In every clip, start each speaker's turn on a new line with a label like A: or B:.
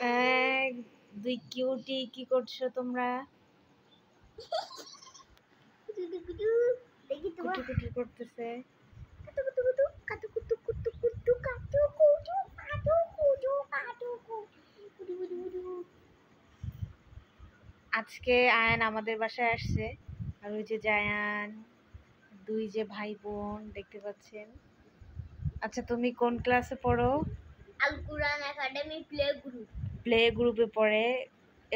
A: এক দুই কিউটি, কি করছো তোমরা? কুটু কুটু করতেছে। আজকে আয়ান আমাদের বাসায় আসছে, আর ওই যে জায়ান, দুই যে ভাই বোন দেখতে পাচ্ছেন। আচ্ছা, তুমি কোন ক্লাসে পড়ো?
B: আল কুরআন একাডেমি
A: প্লে গ্রুপে পড়ে,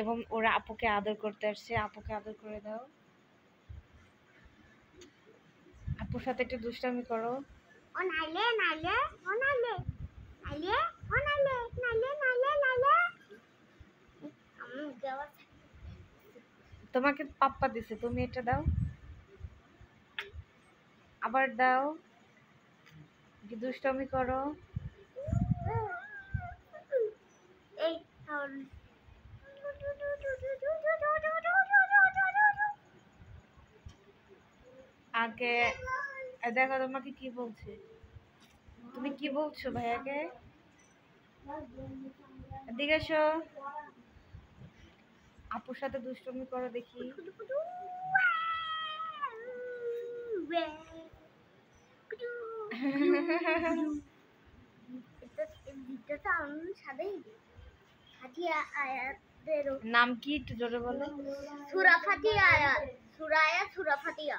A: এবং ওরা আপুকে আদর করতে আসছে। আপুকে আদর করে দাও। আপুর সাথে একটু দুষ্টামি করো।
B: ও নাইলে নাইলে ও নাইলে নাইলে ও নাইলে নাইলে নাইলে নাইলে আমি গাওয়া
A: তোমাকে পাপ্পা দিছে, তুমি এটা দাও, আবার দাও। কি দুষ্টামি করো।
B: এই
A: আগে দেখো তোমাকে কি বলছে। তুমি কি বলছো ভাইয়াকে? এদিকে এসো, আপুর সাথে দুষ্টুমি করো দেখি। নাম কি একটু জোরে বলো।
B: সূরা ফাতিহা আয়াত, সূরা আয়াত, সূরা ফাতিহা,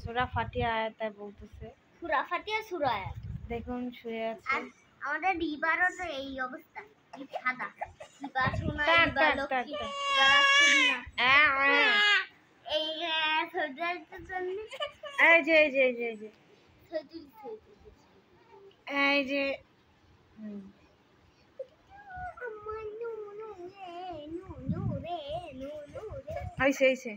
A: সূরা ফাতিহা আয়াত বলতেছে।
B: সূরা ফাতিহা, সূরা আয়াত।
A: দেখুন শুয়ে আছে।
B: আর আমাদের রিবারও তো এই অবস্থা, এই সাদা রিবা সোনা,
A: টাক,
B: রিবা
A: টাক, টাক,
B: লক্ষ্মী,
A: টাক।
B: রিবা রাজকন্যা। এই সর্দার জন্য
A: এই যে এই যে এই যে এই যে
B: সর্দার
A: এই যে হুম।
B: আমার নো নো রে নো নো রে নো নো রে।
A: হইছে হইছে।